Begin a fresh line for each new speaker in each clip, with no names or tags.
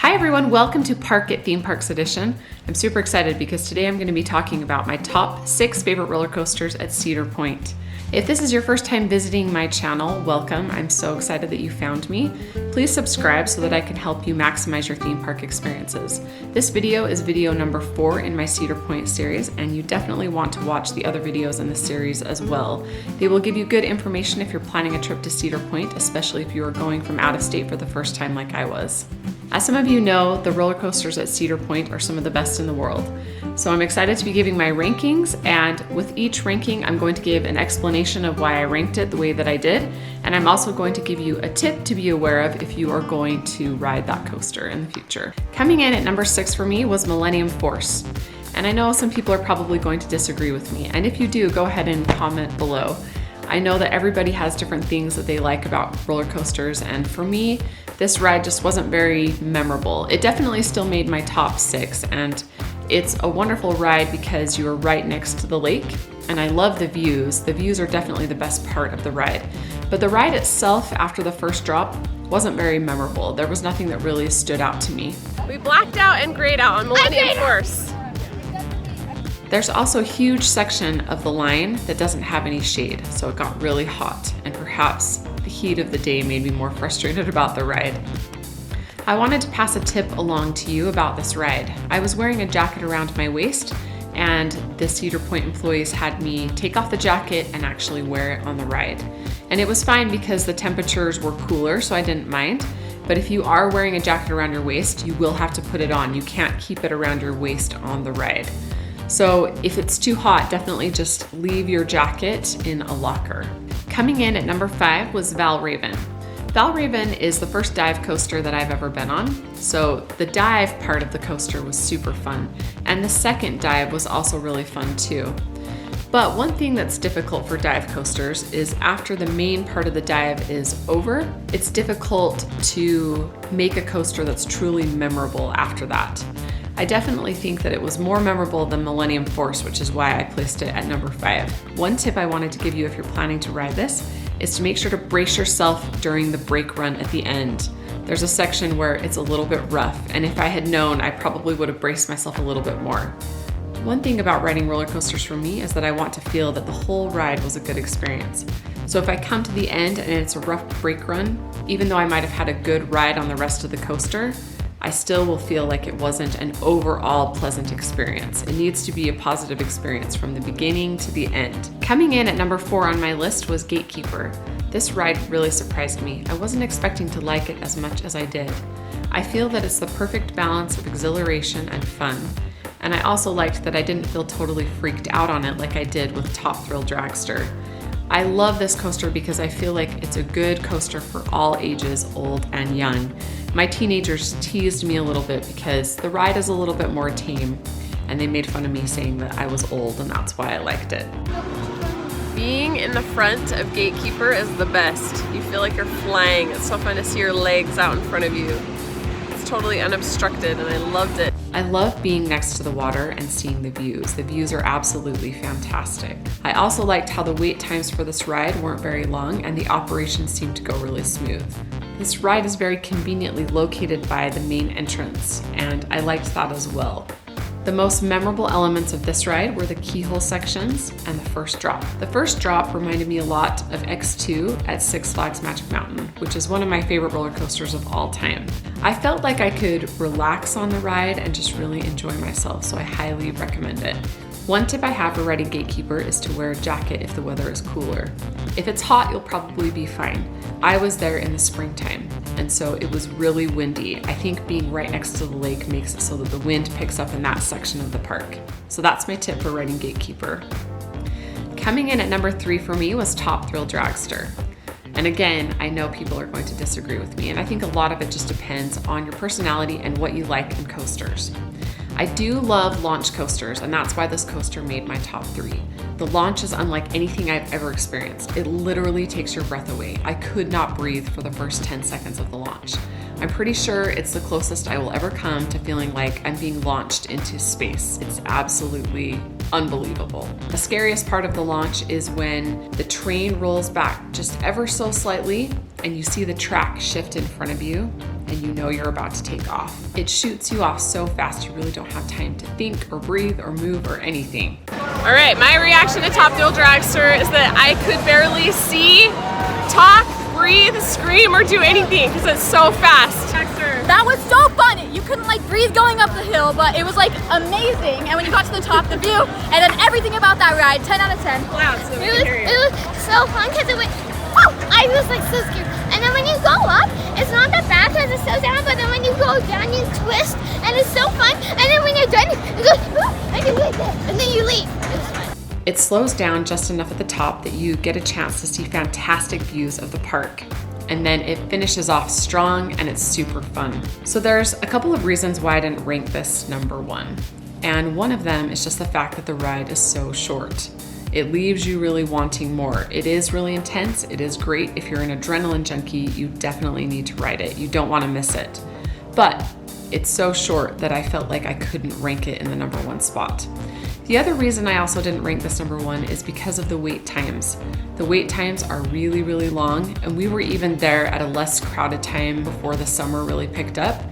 Hi everyone, welcome to Park at Theme Parks Edition. I'm super excited because today I'm going to be talking about my top 6 favorite roller coasters at Cedar Point. If this is your first time visiting my channel, welcome. I'm so excited that you found me. Please subscribe so that I can help you maximize your theme park experiences. This video is video number 4 in my Cedar Point series, and you definitely want to watch the other videos in the series as well. They will give you good information if you're planning a trip to Cedar Point, especially if you are going from out of state for the first time like I was. As some of you know, the roller coasters at Cedar Point are some of the best in the world. So I'm excited to be giving my rankings, and with each ranking I'm going to give an explanation of why I ranked it the way that I did, and I'm also going to give you a tip to be aware of if you are going to ride that coaster in the future. Coming in at number 6 for me was Millennium Force. And I know some people are probably going to disagree with me, and if you do, go ahead and comment below. I know that everybody has different things that they like about roller coasters, and for me, this ride just wasn't very memorable. It definitely still made my top 6, and it's a wonderful ride because you are right next to the lake, and I love the views. The views are definitely the best part of the ride. But the ride itself, after the first drop, wasn't very memorable. There was nothing that really stood out to me.
We blacked out and grayed out on Millennium Force.
There's also a huge section of the line that doesn't have any shade, so it got really hot, and perhaps the heat of the day made me more frustrated about the ride. I wanted to pass a tip along to you about this ride. I was wearing a jacket around my waist, and the Cedar Point employees had me take off the jacket and actually wear it on the ride. And it was fine because the temperatures were cooler, so I didn't mind. But if you are wearing a jacket around your waist, you will have to put it on. You can't keep it around your waist on the ride. So if it's too hot, definitely just leave your jacket in a locker. Coming in at number 5 was Val Raven. Val Raven is the first dive coaster that I've ever been on, so the dive part of the coaster was super fun, and the second dive was also really fun too. But one thing that's difficult for dive coasters is after the main part of the dive is over, it's difficult to make a coaster that's truly memorable after that. I definitely think that it was more memorable than Millennium Force, which is why I placed it at number 5. One tip I wanted to give you if you're planning to ride this is to make sure to brace yourself during the brake run at the end. There's a section where it's a little bit rough, and if I had known, I probably would have braced myself a little bit more. One thing about riding roller coasters for me is that I want to feel that the whole ride was a good experience. So if I come to the end and it's a rough brake run, even though I might have had a good ride on the rest of the coaster, I still will feel like it wasn't an overall pleasant experience. It needs to be a positive experience from the beginning to the end. Coming in at number 4 on my list was Gatekeeper. This ride really surprised me. I wasn't expecting to like it as much as I did. I feel that it's the perfect balance of exhilaration and fun. And I also liked that I didn't feel totally freaked out on it like I did with Thrill Dragster. I love this coaster because I feel like it's a good coaster for all ages, old and young. My teenagers teased me a little bit because the ride is a little bit more tame, and they made fun of me saying that I was old, and that's why I liked it.
Being in the front of Gatekeeper is the best. You feel like you're flying. It's so fun to see your legs out in front of you. It's totally unobstructed, and I loved it.
I love being next to the water and seeing the views. The views are absolutely fantastic. I also liked how the wait times for this ride weren't very long, and the operation seemed to go really smooth. This ride is very conveniently located by the main entrance, and I liked that as well. The most memorable elements of this ride were the keyhole sections and the first drop. The first drop reminded me a lot of X2 at Six Flags Magic Mountain, which is one of my favorite roller coasters of all time. I felt like I could relax on the ride and just really enjoy myself, so I highly recommend it. One tip I have for riding Gatekeeper is to wear a jacket if the weather is cooler. If it's hot, you'll probably be fine. I was there in the springtime, and so it was really windy. I think being right next to the lake makes it so that the wind picks up in that section of the park. So that's my tip for riding Gatekeeper. Coming in at number 3 for me was Thrill Dragster. And again, I know people are going to disagree with me, and I think a lot of it just depends on your personality and what you like in coasters. I do love launch coasters, and that's why this coaster made my top 3. The launch is unlike anything I've ever experienced. It literally takes your breath away. I could not breathe for the first 10 seconds of the launch. I'm pretty sure it's the closest I will ever come to feeling like I'm being launched into space. It's absolutely unbelievable. The scariest part of the launch is when the train rolls back just ever so slightly and you see the track shift in front of you and you know you're about to take off. It shoots you off so fast you really don't have time to think or breathe or move or anything.
All right, my reaction to Top Thrill Dragster is that I could barely see, talk, breathe, scream, or do anything because it's so fast.
That was so fun. You couldn't like breathe going up the hill, but it was like amazing. And when you got to the top, the view, and then everything about that ride, 10 out of 10.
Wow, so we can hear you.
It was so fun because it went, whoa, I was like so scared. And then when you go up, it's not that bad because it's so down, but then when you go down, you twist, and it's so fun. And then when you're done, you go, and you like that, and then you leave. It's fun.
It slows down just enough at the top that you get a chance to see fantastic views of the park. And then it finishes off strong and it's super fun. So there's a couple of reasons why I didn't rank this number one. And one of them is just the fact that the ride is so short. It leaves you really wanting more. It is really intense. It is great. If you're an adrenaline junkie, you definitely need to ride it. You don't want to miss it. But it's so short that I felt like I couldn't rank it in the number one spot. The other reason I also didn't rank this number one is because of the wait times. The wait times are really, really long, and we were even there at a less crowded time before the summer really picked up,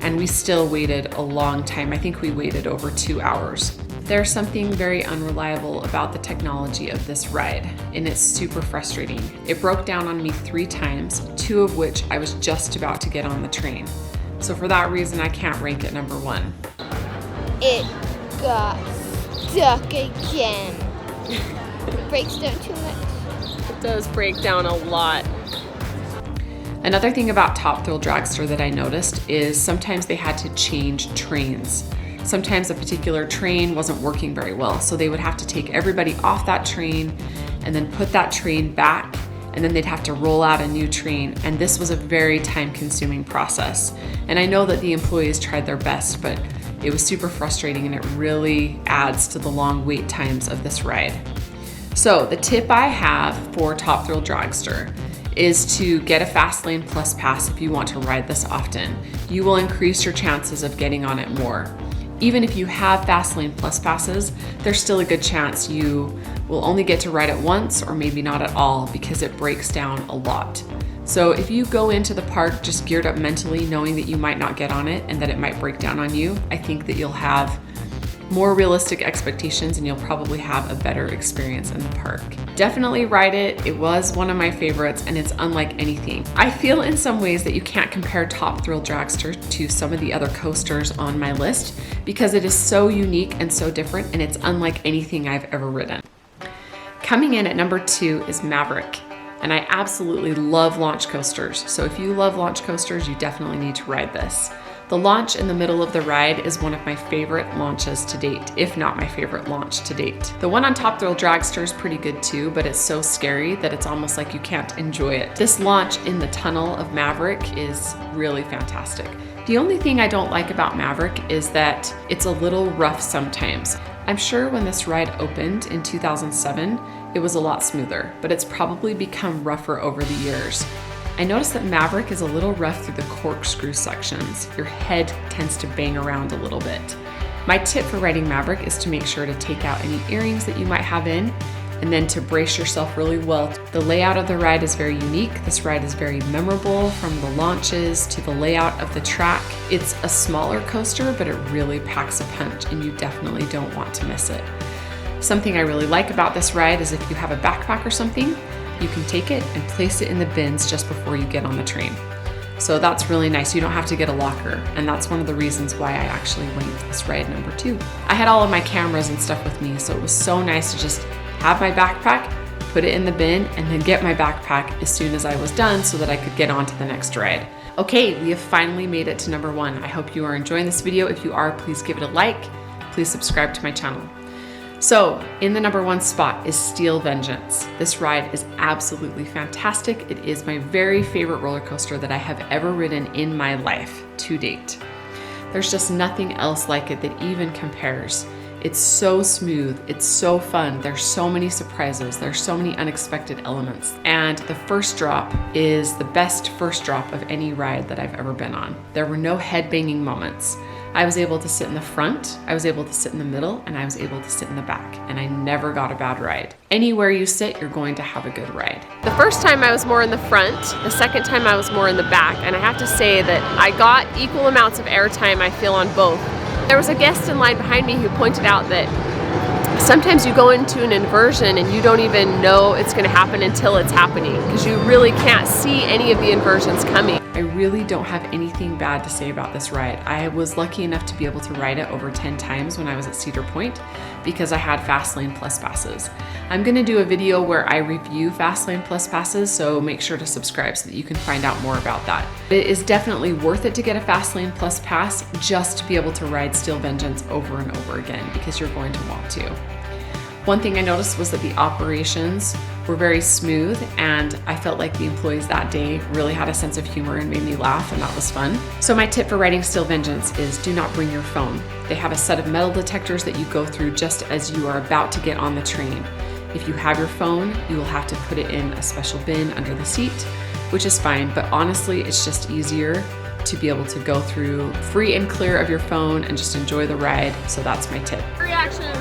and we still waited a long time. I think we waited over 2 hours. There's something very unreliable about the technology of this ride, and it's super frustrating. It broke down on me 3 times, 2 of which I was just about to get on the train. So for that reason, I can't rank it number one.
It got stuck again. It breaks down too much.
It does break down a lot.
Another thing about Top Thrill Dragster that I noticed is sometimes they had to change trains. Sometimes a particular train wasn't working very well, so they would have to take everybody off that train and then put that train back, and then they'd have to roll out a new train, and this was a very time-consuming process. And I know that the employees tried their best, but it was super frustrating and it really adds to the long wait times of this ride. So the tip I have for Top Thrill Dragster is to get a Fastlane Plus Pass if you want to ride this often. You will increase your chances of getting on it more. Even if you have Fastlane Plus Passes, there's still a good chance you will only get to ride it once or maybe not at all because it breaks down a lot. So if you go into the park just geared up mentally, knowing that you might not get on it and that it might break down on you, I think that you'll have more realistic expectations and you'll probably have a better experience in the park. Definitely ride it. It was one of my favorites and it's unlike anything. I feel in some ways that you can't compare Top Thrill Dragster to some of the other coasters on my list because it is so unique and so different and it's unlike anything I've ever ridden. Coming in at number 2 is Maverick. And I absolutely love launch coasters. So if you love launch coasters, you definitely need to ride this. The launch in the middle of the ride is one of my favorite launches to date, if not my favorite launch to date. The one on Top Thrill Dragster is pretty good too, but it's so scary that it's almost like you can't enjoy it. This launch in the tunnel of Maverick is really fantastic. The only thing I don't like about Maverick is that it's a little rough sometimes. I'm sure when this ride opened in 2007, it was a lot smoother, but it's probably become rougher over the years. I noticed that Maverick is a little rough through the corkscrew sections. Your head tends to bang around a little bit. My tip for riding Maverick is to make sure to take out any earrings that you might have in and then to brace yourself really well. The layout of the ride is very unique. This ride is very memorable, from the launches to the layout of the track. It's a smaller coaster, but it really packs a punch and you definitely don't want to miss it. Something I really like about this ride is if you have a backpack or something, you can take it and place it in the bins just before you get on the train. So that's really nice. You don't have to get a locker, and that's one of the reasons why I actually ranked this ride number 2. I had all of my cameras and stuff with me, so it was so nice to just have my backpack, put it in the bin, and then get my backpack as soon as I was done so that I could get on to the next ride. Okay, we have finally made it to number 1. I hope you are enjoying this video. If you are, please give it a like. Please subscribe to my channel. So, in the number 1 spot is Steel Vengeance. This ride is absolutely fantastic. It is my very favorite roller coaster that I have ever ridden in my life to date. There's just nothing else like it that even compares. It's so smooth, it's so fun, there's so many surprises, there's so many unexpected elements. And the first drop is the best first drop of any ride that I've ever been on. There were no head-banging moments. I was able to sit in the front, I was able to sit in the middle, and I was able to sit in the back, and I never got a bad ride. Anywhere you sit, you're going to have a good ride.
The first time I was more in the front, the second time I was more in the back, and I have to say that I got equal amounts of airtime, I feel, on both. There was a guest in line behind me who pointed out that sometimes you go into an inversion and you don't even know it's going to happen until it's happening, because you really can't see any of the inversions coming.
I really don't have anything bad to say about this ride. I was lucky enough to be able to ride it over 10 times when I was at Cedar Point because I had Fastlane Plus passes. I'm gonna do a video where I review Fastlane Plus passes, so make sure to subscribe so that you can find out more about that. It is definitely worth it to get a Fastlane Plus pass just to be able to ride Steel Vengeance over and over again, because you're going to want to. One thing I noticed was that the operations were very smooth, and I felt like the employees that day really had a sense of humor and made me laugh, and that was fun. So my tip for riding Steel Vengeance is do not bring your phone. They have a set of metal detectors that you go through just as you are about to get on the train. If you have your phone, you will have to put it in a special bin under the seat, which is fine, but honestly, it's just easier to be able to go through free and clear of your phone and just enjoy the ride. So that's my tip.
Reactions.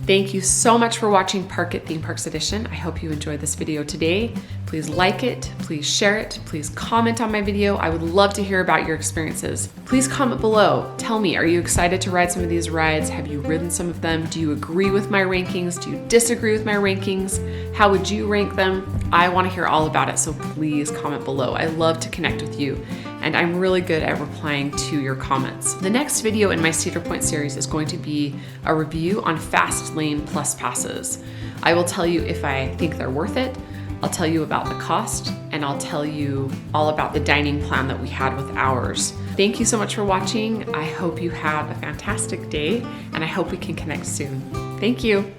Thank you so much for watching Park It Theme Parks Edition. I hope you enjoyed this video today. Please like it, please share it, please comment on my video. I would love to hear about your experiences. Please comment below. Tell me, are you excited to ride some of these rides? Have you ridden some of them? Do you agree with my rankings? Do you disagree with my rankings? How would you rank them? I want to hear all about it, so please comment below. I love to connect with you, and I'm really good at replying to your comments. The next video in my Cedar Point series is going to be a review on Fastlane Plus passes. I will tell you if I think they're worth it, I'll tell you about the cost, and I'll tell you all about the dining plan that we had with ours. Thank you so much for watching. I hope you have a fantastic day, and I hope we can connect soon. Thank you.